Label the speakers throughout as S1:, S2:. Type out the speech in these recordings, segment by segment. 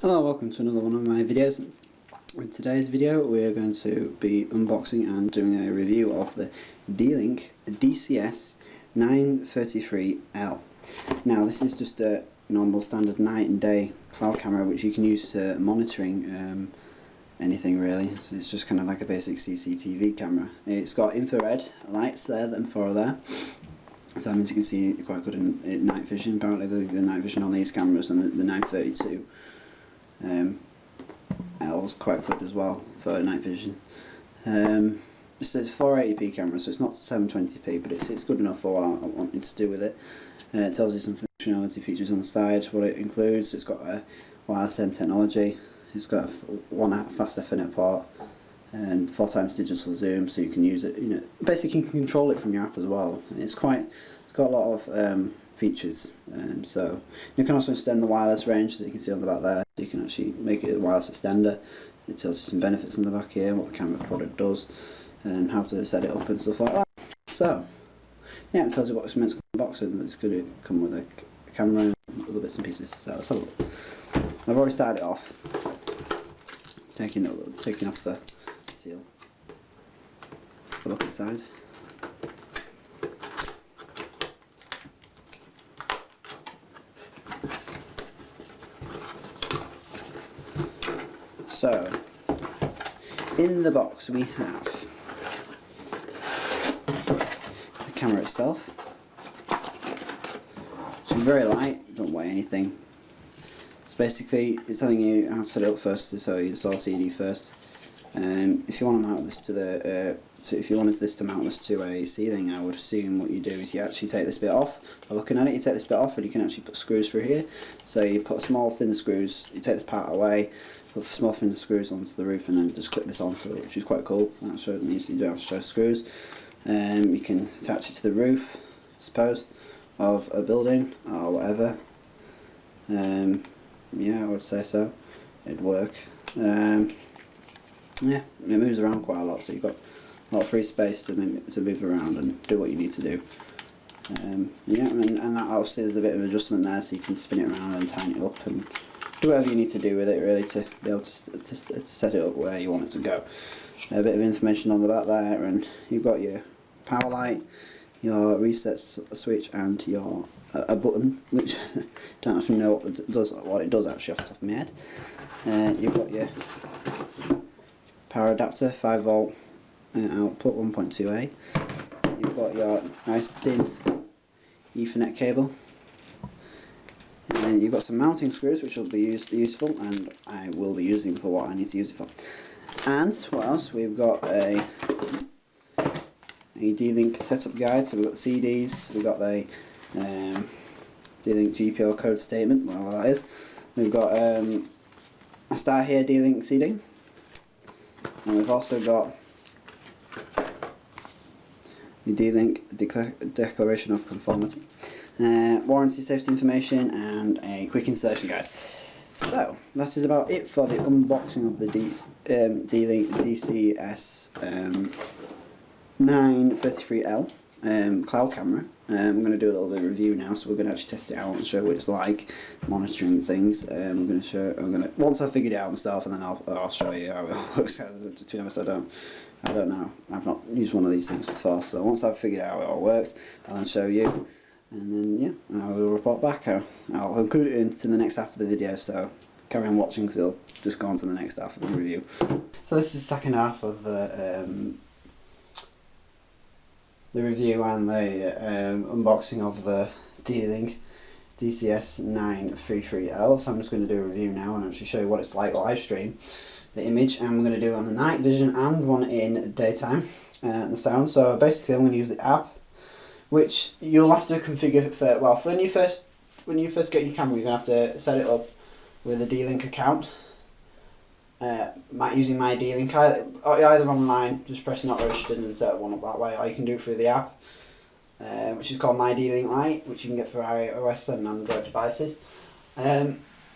S1: Hello, welcome to another one of my videos. In today's video we are going to be unboxing and doing a review of the D-Link DCS 933L. Now this is just a normal standard night and day cloud camera which you can use for monitoring anything really. So it's just kind of like a basic CCTV camera. It's got infrared lights there and four there. So that means you can see quite good in night vision. Apparently the night vision on these cameras and the 932 L is quite good as well for night vision. It says 480p camera, so it's not 720p, but it's good enough for what I'm wanting to do with it. It tells you some functionality features on the side, what it includes. It's got a wireless end technology. It's got one fast Ethernet port and 4x digital zoom, so you can use it. Basically you can control it from your app as well. It's got a lot of features, so you can also extend the wireless range, that you can see on the back there. You can actually make it a wireless extender. It tells you some benefits on the back here, what the camera product does, and how to set it up and stuff like that. So yeah, it tells you what it's meant to come in the box, and it's going to come with a camera and other bits and pieces. So let's have a look. I've already started it off, taking off the seal. Have a look inside. So, in the box we have the camera itself. It's very light, don't weigh anything. It's basically, it's telling you how to set it up first, so you install CD first. If you want to mount this to the, if you wanted this to mount this to a ceiling, I would assume what you do is you actually take this bit off. By looking at it, you take this bit off, and you can actually put screws through here. So you put small thin screws, you take this part away, put small thin screws onto the roof, and then just clip this onto it, which is quite cool. That certainly means you don't have to show screws. You can attach it to the roof, I suppose, of a building or whatever. Yeah, I would say so. It'd work. Yeah, it moves around quite a lot, so you've got a lot of free space to move around and do what you need to do. Yeah, and that obviously there's a bit of adjustment there, so you can spin it around and tighten it up and do whatever you need to do with it really to be able to set it up where you want it to go. A bit of information on the back there, and you've got your power light, your reset switch, and your a button, which I don't actually know what it does actually off the top of my head. You've got your power adapter, 5V output 1.2A. You've got your nice thin Ethernet cable, and you've got some mounting screws which will be useful, and I will be using for what I need to use it for. And what else? We've got a D-Link setup guide. So we've got the CDs, we've got the D-Link GPL code statement, whatever that is. We've got a Start Here D-Link CD, and we've also got the D-Link Declaration of Conformity, warranty safety information, and a quick installation guide. So that is about it for the unboxing of the D-Link DCS 933L cloud camera. I'm going to do a little bit of review now, so we're going to actually test it out and show what it's like monitoring things. Once I've figured it out myself, and then I'll show you how it works. To be honest, I don't know. I've not used one of these things before, so once I've figured out how it all works, I'll then show you, and then yeah, I will report back. I'll include it into the next half of the video, so carry on watching because it'll just go on to the next half of the review. So this is the second half of the review and the unboxing of the D-Link DCS 933L. So I'm just going to do a review now and actually show you what it's like live stream the image, and we're going to do it on the night vision and one in daytime, the sound. So basically I'm going to use the app, which you'll have to configure for, well, when you first get your camera, you're going to have to set it up with a D-Link account, using my D-Link, either online, just press not registered and set one up that way, or you can do it through the app, which is called My D-Link Lite, which you can get for iOS and Android devices.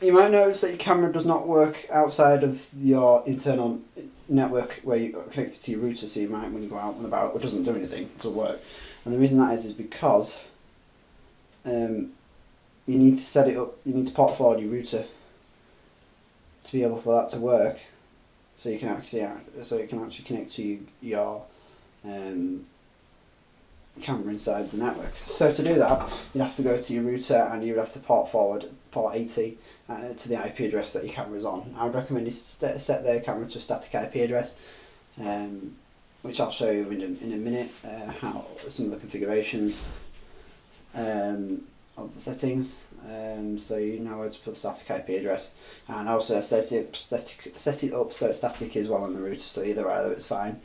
S1: You might notice that your camera does not work outside of your internal network where you're connected to your router, so you might, when you go out and about, it doesn't do anything, it doesn't work. And the reason that is because you need to set it up, you need to port forward your router be able for that to work, so you can actually connect to your camera inside the network. So to do that, you'd have to go to your router and you'd have to port forward port 80 to the IP address that your camera is on. I would recommend you set the camera to a static IP address, which I'll show you in a minute, how some of the configurations of the settings. So you know where to put the static IP address, and also set it up so it's static as well on the router, so either it's fine,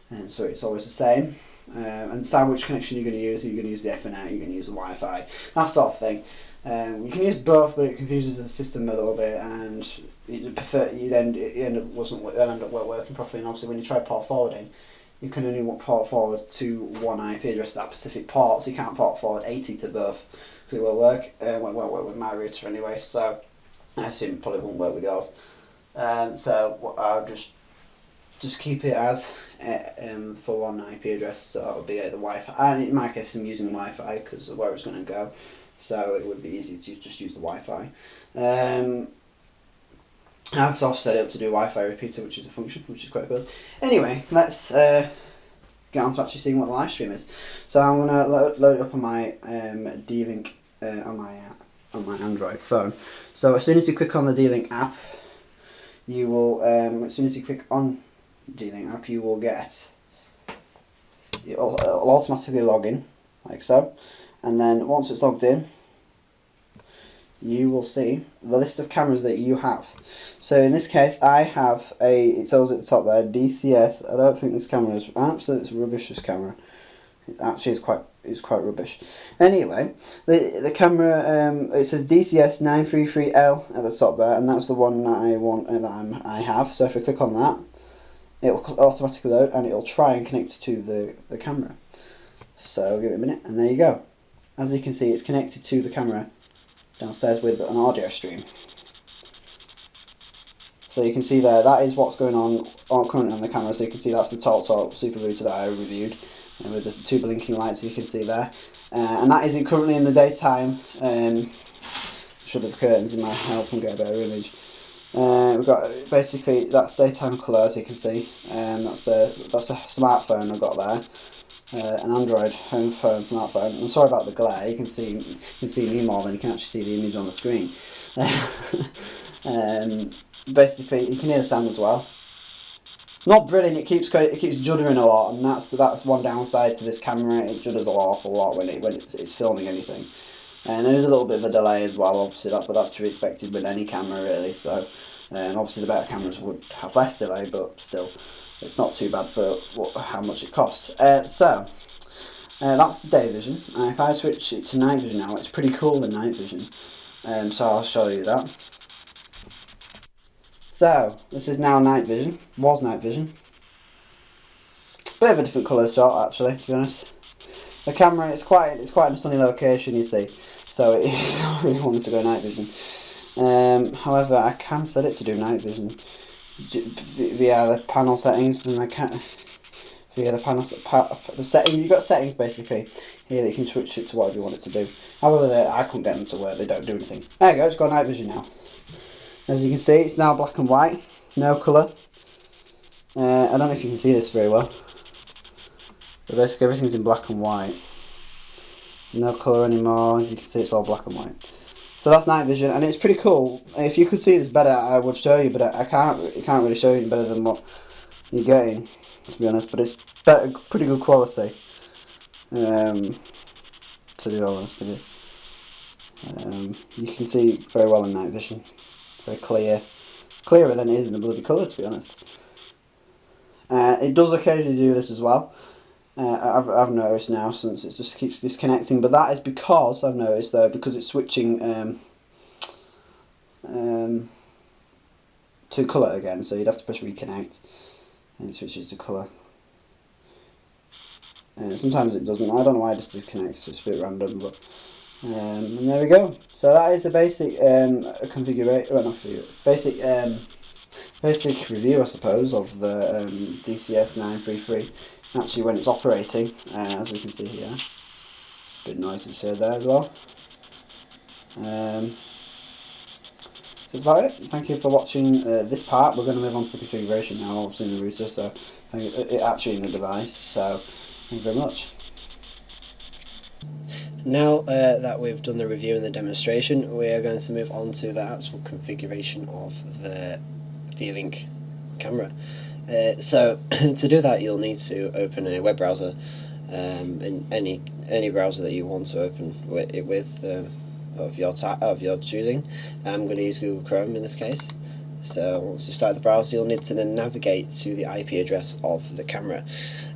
S1: and so it's always the same. And decide which connection you're going to use. Are you going to use the Ethernet? Are you going to use the Wi-Fi? That sort of thing. You can use both, but it confuses the system a little bit, and you'd end up working properly. And obviously, when you try port forwarding, you can only port forward to one IP address, that specific port, so you can't port forward 80 to both, because it won't work. It won't work with my router anyway, so I assume it probably won't work with yours. So I'll just keep it as for one IP address, so that would be the Wi-Fi. And in my case, I'm using Wi-Fi because of where it's going to go, so it would be easy to just use the Wi-Fi. I've also set it up to do Wi-Fi repeater, which is a function, which is quite good. Anyway, let's get on to actually seeing what the live stream is. So I'm going to load it up on my D-Link on my Android phone. So as soon as you click on the D-Link app, you will as soon as you click on D-Link app, you will get, it'll automatically log in like so, and then once it's logged in, you will see the list of cameras that you have. So in this case, I have it says at the top there, DCS. I don't think this camera is absolutely rubbish. This camera, it actually is quite rubbish. Anyway, the camera, it says DCS 933L at the top there, and that's the one that I have. So if I click on that, it will automatically load, and it will try and connect to the camera. So give it a minute, and there you go. As you can see, it's connected to the camera downstairs with an audio stream. So you can see there, that is what's going on currently on the camera. So you can see that's the TalkTalk Super Router that I reviewed, with the two blinking lights you can see there. And that is currently in the daytime. Should have curtains in my help and get a better image. We've got basically that's daytime colour, as you can see. That's a smartphone I've got there. An Android home phone smartphone. I'm sorry about the glare. You can see me more than you can actually see the image on the screen. Basically, you can hear the sound as well. Not brilliant. It keeps juddering a lot, and that's one downside to this camera. It judders an awful lot when it's filming anything. And there's a little bit of a delay as well, obviously, but that's to be expected with any camera really. So obviously the better cameras would have less delay, but still, it's not too bad for how much it costs. So that's the day vision. If I switch it to night vision now, it's pretty cool in night vision. So I'll show you that. So this is now night vision. Was night vision. Bit of a different colour shot actually, to be honest. The camera, it's quite in a sunny location, you see, so it's not really wanting to go night vision. However, I can set it to do night vision via the panel settings, and I can via the settings. You've got settings basically here that you can switch it to whatever you want it to do. However, I couldn't get them to work. They don't do anything. There you go. It's got night vision now. As you can see, it's now black and white, no colour. I don't know if you can see this very well. But basically everything's in black and white. No colour anymore, as you can see it's all black and white. So that's night vision, and it's pretty cool. If you could see this better, I would show you, but I can't really show you better than what you're getting, to be honest. But it's pretty good quality, to be honest with you. You can see very well in night vision. Very clear. Clearer than it is in the bloody colour, to be honest. It does occasionally do this as well. I've noticed now, since it just keeps disconnecting, but that is because I've noticed though, because it's switching to colour again, so you'd have to press reconnect and it switches to colour. Sometimes it doesn't. I don't know why it just disconnects, it's a bit random, but and there we go. So that is the basic basic review, I suppose, of the DCS 933. Actually, when it's operating, as we can see here, a bit nice and shade there as well. So that's about it. Thank you for watching this part. We're going to move on to the configuration now, obviously in the router, so it actually in the device. So thank you very much.
S2: Now that we've done the review and the demonstration, we are going to move on to the actual configuration of the D-Link camera. So to do that, you'll need to open a web browser, in any browser that you want to open it with, of your choosing. I'm going to use Google Chrome in this case. So once you've started the browser, you'll need to then navigate to the IP address of the camera.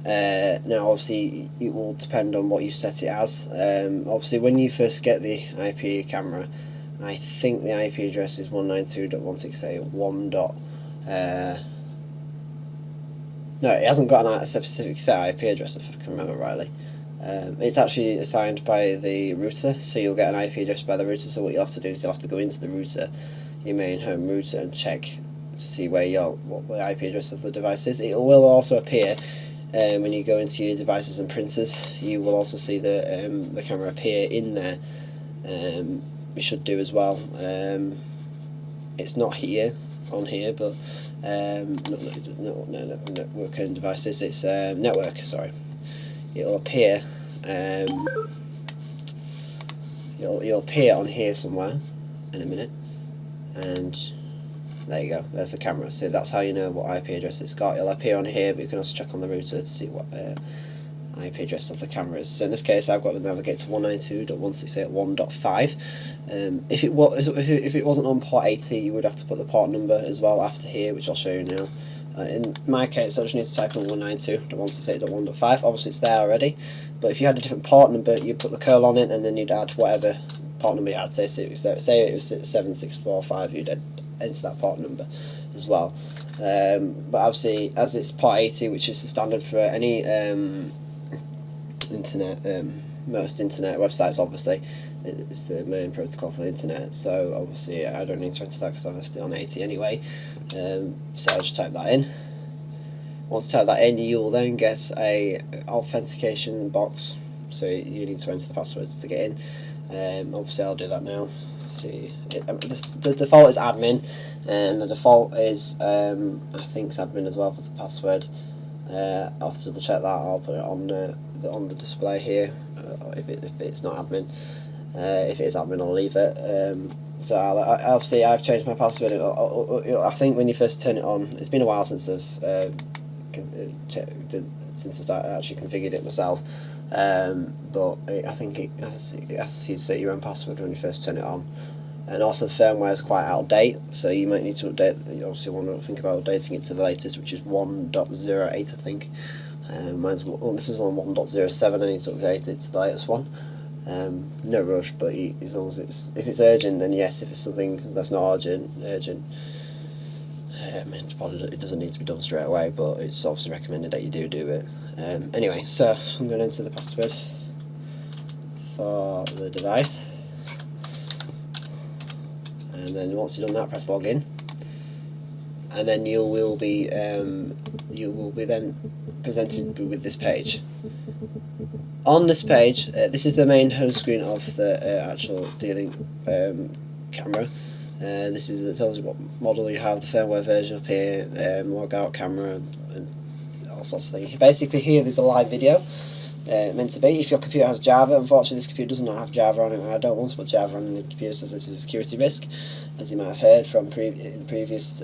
S2: Now obviously it will depend on what you set it as. Obviously when you first get the IP camera, I think the IP address is 192.168.1. No, it hasn't got a specific set IP address if I can remember rightly. It's actually assigned by the router, so you'll get an IP address by the router. So what you'll have to do is you'll have to go into the router, your main home router, and check to see what the IP address of the device is. It will also appear when you go into your devices and printers. You will also see the camera appear in there. It should do as well. It's not on here, but network and devices. It's network. Sorry, it'll appear. You'll appear on here somewhere in a minute, and there you go, there's the camera. So that's how you know what IP address it's got. It'll appear on here, but you can also check on the router to see what IP address of the camera is. So in this case I've got to navigate to 192.168.1.5. If it wasn't on port 80, you would have to put the port number as well after here, which I'll show you now. In my case I just need to type in 192.168.1.5. obviously it's there already, but if you had a different port number, you'd put the curl on it and then you'd add whatever port number you had. Say it was 7645, you'd enter that port number as well. But obviously as it's port 80, which is the standard for any internet, most internet websites, obviously it's the main protocol for the internet, so obviously I don't need to enter that because I've left it on 80 anyway. So I'll just type that in. Once you type that in, you will then get a authentication box, so you need to enter the passwords to get in. Obviously I'll do that now. See, the default is admin, and the default is I think it's admin as well for the password. I'll have to double check that. I'll put it on the display here if it's not admin. If it is admin, I'll leave it. So obviously I've changed my password. I think when you first turn it on, it's been a while since I actually configured it myself. But I think it asks you to set your own password when you first turn it on. And also the firmware is quite out of date, so you might need to update. You obviously want to think about updating it to the latest, which is 1.08, I think. This is on 1.07. I need to update it to the latest one. No rush, but as long as if it's urgent, then yes. If it's something that's not urgent, it doesn't need to be done straight away, but it's obviously recommended that you do it. Anyway, so I'm going to enter the password for the device, and then once you've done that, press login, and then you will be then presented with this page. On this page, this is the main home screen of the actual D-Link camera. It tells you what model you have, the firmware version up here, log out camera, and all sorts of things. Basically here there's a live video meant to be. If your computer has Java, unfortunately this computer does not have Java on it, and I don't want to put Java on the computer, says this is a security risk. As you might have heard from the previous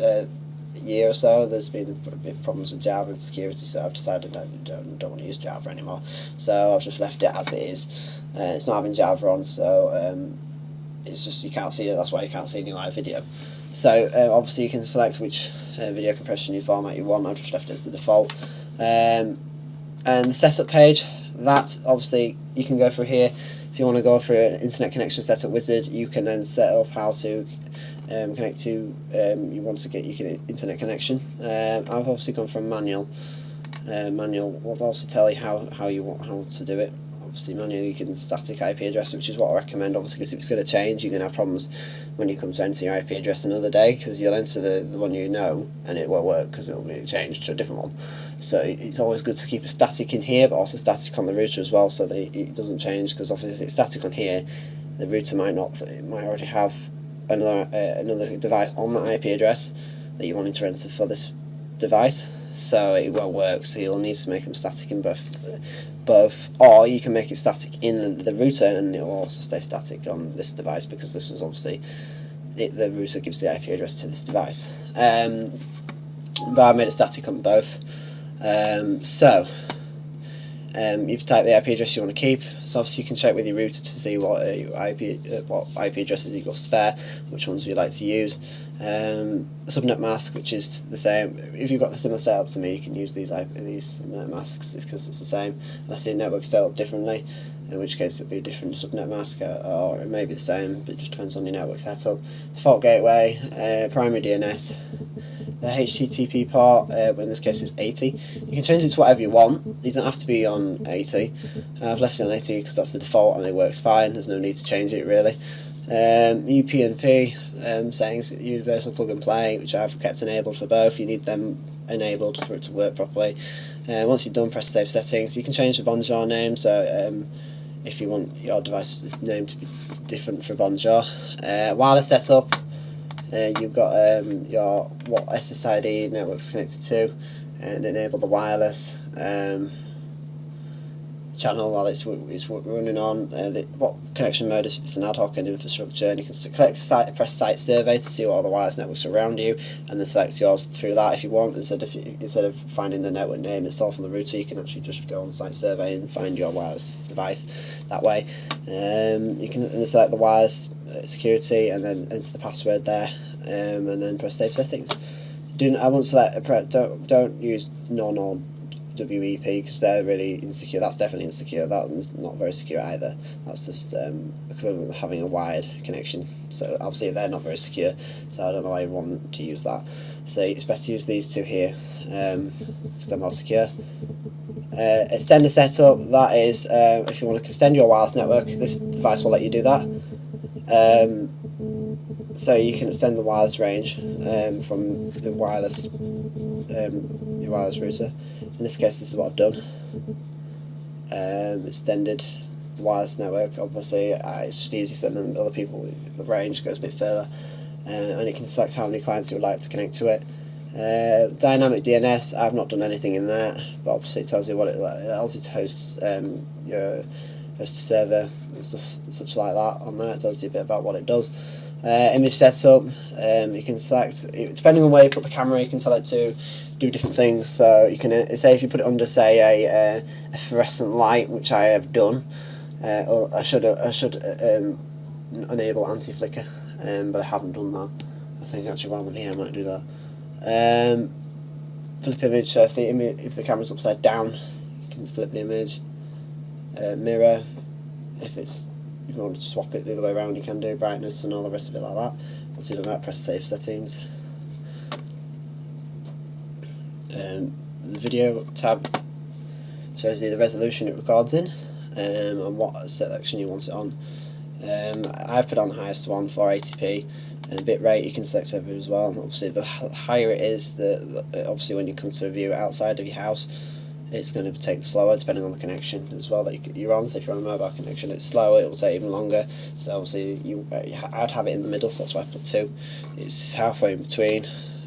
S2: year or so, there's been a bit of problems with Java and security, so I've decided I don't want to use Java anymore. So I've just left it as it is. It's not having Java on, so it's just you can't see it. That's why you can't see any live video. So obviously you can select which video compression format you want. I've just left it as the default. And the setup page, that obviously you can go through here. If you want to go through an internet connection setup wizard, you can then set up how to connect to you want to get your internet connection. I've obviously gone from manual. Manual will also tell you how to do it. Obviously manual, you can static IP address, which is what I recommend, obviously, because if it's going to change, you're going to have problems when you come to enter your IP address another day, because you'll enter the one you know and it won't work because it'll be changed to a different one. So it's always good to keep a static in here, but also static on the router as well, so that it doesn't change, because obviously if it's static on here, the router might already have another device on the IP address that you wanted to enter for this device, so it won't work. So you'll need to make them static in both, or you can make it static in the router and it will also stay static on this device, because this was obviously the router gives the IP address to this device. But I made it static on both. You type the IP address you want to keep. So obviously you can check with your router to see what IP addresses you've got spare, which ones you like to use. Subnet Mask, which is the same. If you've got the similar setup to me, you can use these Subnet Masks because it's the same, unless the network's set up differently, in which case it'll be a different Subnet Mask, or it may be the same, but it just depends on your network setup. Default gateway, primary DNS. The HTTP port, in this case, is 80. You can change it to whatever you want. You don't have to be on 80. I've left it on 80 because that's the default and it works fine. There's no need to change it really. UPnP settings, universal plug and play, which I've kept enabled for both. You need them enabled for it to work properly. Once you're done, press save settings. You can change the Bonjour name, so if you want your device's name to be different for Bonjour. Wireless setup. You've got what SSID network's connected to, and enable the wireless channel while it's running on. What connection mode is? It's an ad hoc and infrastructure, and you can press site survey to see what all the wireless networks are around you, and then select yours through that if you want. Instead of finding the network name itself on the router, you can actually just go on site survey and find your wireless device that way. You can select the wireless security and then enter the password there, and then press save settings. I won't select don't use none or WEP because they're really insecure. That's definitely insecure. That one's not very secure either. That's just equivalent of having a wired connection. So obviously they're not very secure, so I don't know why you want to use that. So it's best to use these two here because they're more secure. Extender setup, that is if you want to extend your wireless network, this device will let you do that. So you can extend the wireless range from the your wireless router. In this case, this is what I've done. Extended the wireless network. Obviously, it's just easier than other people. The range goes a bit further, and you can select how many clients you would like to connect to it. Dynamic DNS, I've not done anything in that, but obviously it tells you what it allows you to host your host a server and stuff such like that on there. It tells you a bit about what it does. Image setup, you can select, depending on where you put the camera, you can tell it to do different things. So you can say if you put it under, say, a fluorescent light, which I have done, or I should enable anti-flicker, but I haven't done that. I think actually while I'm here I might do that. Flip image, so if the camera's upside down, you can flip the image. Mirror, if you want to swap it the other way around, you can do brightness and all the rest of it like that. Once you've done that, press save settings. The video tab shows you the resolution it records in and what selection you want it on. I've put on the highest one, 480p, and bitrate you can select over as well. And obviously the higher it is, obviously when you come to view it outside of your house, it's going to take slower depending on the connection as well that you're on. So if you're on a mobile connection, it's slower, it will take even longer. So obviously I'd have it in the middle, so that's why I put 2. It's halfway in between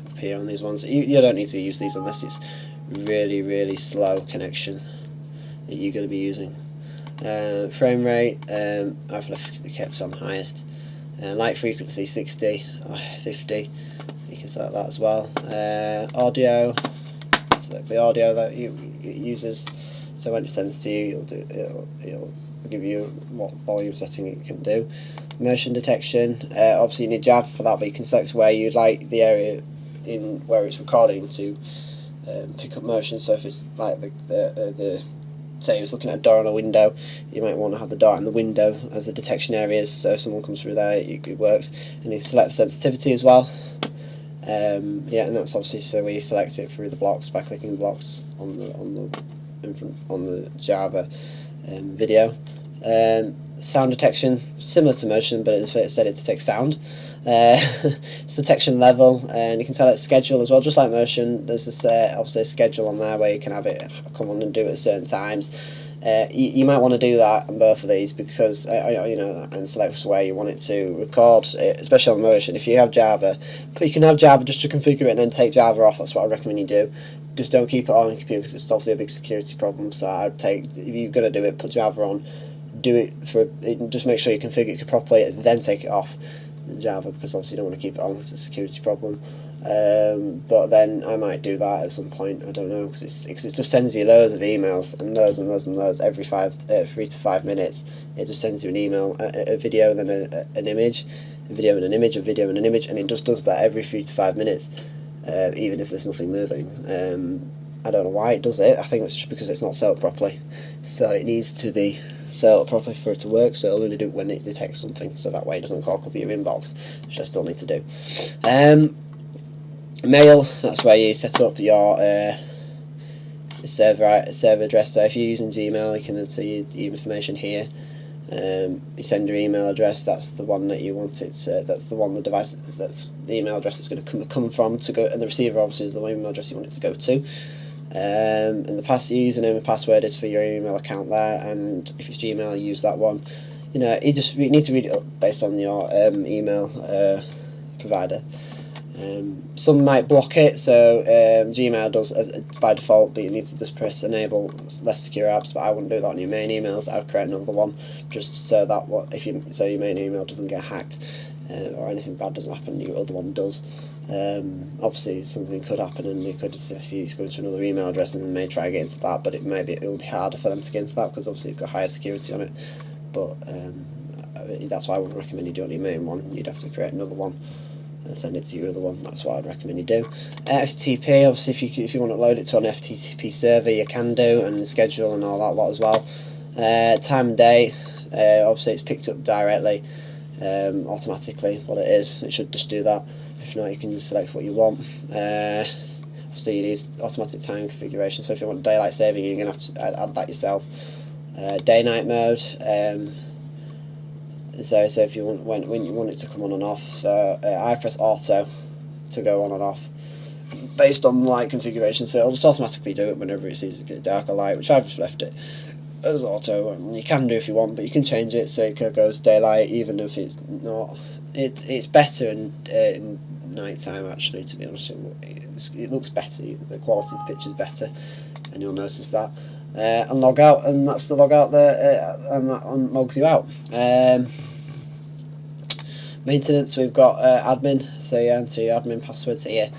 S2: up here on these ones. You don't need to use these unless it's really, really slow connection that you're going to be using. Frame rate, I've kept on highest. Light frequency 60 or 50, you can select that as well. Audio, select the audio that it uses, so when it sends to you, it'll give you what volume setting it can do. Motion detection, obviously you need Java for that, but you can select where you'd like the area in where it's recording to pick up motion. So if it's like the say it's looking at a door on a window, you might want to have the door and the window as the detection areas, so if someone comes through there it works. And you select the sensitivity as well. Yeah, and that's obviously so we select it through the blocks by clicking the blocks on the Java video. Sound detection, similar to motion, but it said it detects sound. It's detection level, and you can tell it schedule as well, just like motion. There's this obviously a schedule on there where you can have it come on and do it at certain times. You might want to do that on both of these because and select where you want it to record, especially on the motion. If you have Java, but you can have Java just to configure it and then take Java off. That's what I recommend you do. Just don't keep it on your computer because it's obviously a big security problem. So I'd if you're gonna do it, put Java on. Do it just make sure you configure it properly and then take it off the Java, because obviously you don't want to keep it on. It's a security problem. But then I might do that at some point. I don't know, because it just sends you loads of emails and loads and loads and loads every 3 to 5 minutes. It just sends you an email, a video, and then an image, a video and an image, a video and an image, and it just does that every 3 to 5 minutes, even if there's nothing moving. I don't know why it does it. I think it's just because it's not set up properly. So it needs to be set up properly for it to work, so it'll only do it when it detects something, so that way it doesn't clock up your inbox, which I still need to do. Mail, that's where you set up your server address. So if you're using Gmail, you can then see your information here. You send your email address, that's the one that you want it to, that's the one, the device, that's the email address it's going to come from to go, and the receiver obviously is the email address you want it to go to. And the username and password is for your email account there, and if it's Gmail, you use that one. You need to read it up based on your email provider. Some might block it, so Gmail does by default, but you need to just press enable less secure apps. But I wouldn't do that on your main emails. I'd create another one just so that your main email doesn't get hacked or anything bad doesn't happen. Your other one does. Obviously something could happen and they could see it's going to another email address and they may try to get into that, but it'll be harder for them to get into that because obviously it's got higher security on it. But that's why I would recommend you do it on your main one. You'd have to create another one and send it to your other one. That's what I'd recommend you do. FTP, obviously if you want to load it to an FTP server, you can do, and the schedule and all that lot as well. Time and date, obviously it's picked up directly, automatically what it is. It should just do that. If not, you can just select what you want. Obviously you need automatic time configuration, so if you want daylight saving, you're going to have to add that yourself. Day-night mode, so if you want when you want it to come on and off, I press auto to go on and off based on the light configuration, so it'll just automatically do it whenever it sees it get darker light, which I've just left it as auto. You can do if you want, but you can change it so it goes daylight even if it's not. It's better in night time, actually, to be honest. It looks better, the quality of the picture is better, and you'll notice that. And log out, and that's the log out there, and that logs you out. Maintenance, we've got admin, so you enter your admin passwords here.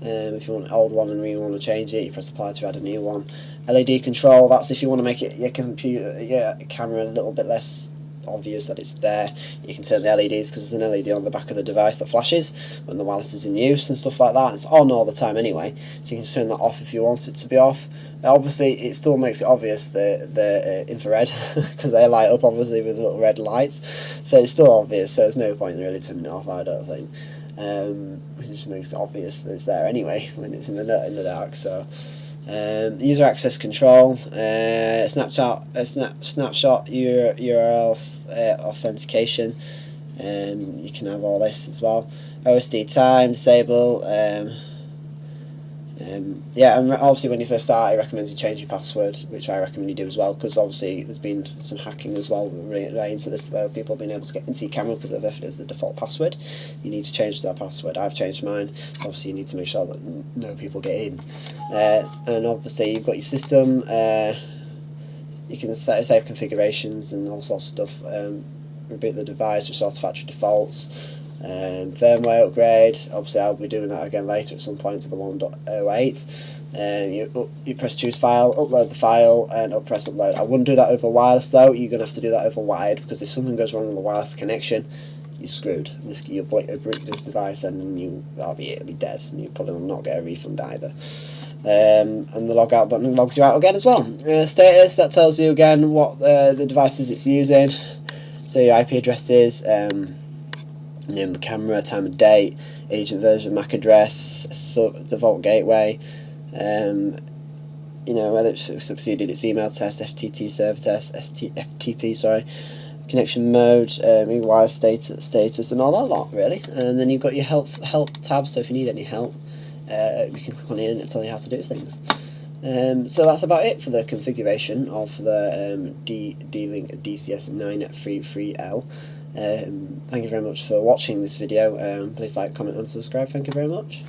S2: If you want an old one and you want to change it, you press apply to add a new one. LED control, that's if you want to make it your camera a little bit less obvious that it's there. You can turn the LEDs, because there's an LED on the back of the device that flashes when the wireless is in use and stuff like that. It's on all the time anyway, so you can turn that off if you want it to be off. Obviously it still makes it obvious the infrared because they light up obviously with little red lights, so it's still obvious, so there's no point in really turning it off, I don't think. It just makes it obvious that it's there anyway when it's in the dark. So user access control, snapshot URL authentication, you can have all this as well. OSD time, disable, yeah, and obviously when you first start it recommends you change your password, which I recommend you do as well, because obviously there's been some hacking as well right into this, where people have been able to get into your camera because they've left it as the default password. You need to change that password. I've changed mine, so obviously you need to make sure that no people get in. And obviously you've got your system, you can save configurations and all sorts of stuff, reboot the device, restore to factory defaults. Firmware upgrade, obviously I'll be doing that again later at some point to the 1.08. You press choose file, upload the file, and press upload. I wouldn't do that over wireless though. You're going to have to do that over wired, because if something goes wrong with the wireless connection, you're screwed. You'll break this device and that'll be it, it'll be dead, and you probably will not get a refund either. And the log out button logs you out again as well. Status, that tells you again what the devices it's using, so your IP address is, name of the camera, time of date, agent version, MAC address, default gateway, whether it's succeeded its email test, FTP server test, FTP, connection mode, wireless status, and all that lot really. And then you've got your help tab, so if you need any help, you can click on it and it'll tell you how to do things. So that's about it for the configuration of the D-Link DCS 933L. Thank you very much for watching this video. Please like, comment and subscribe. Thank you very much.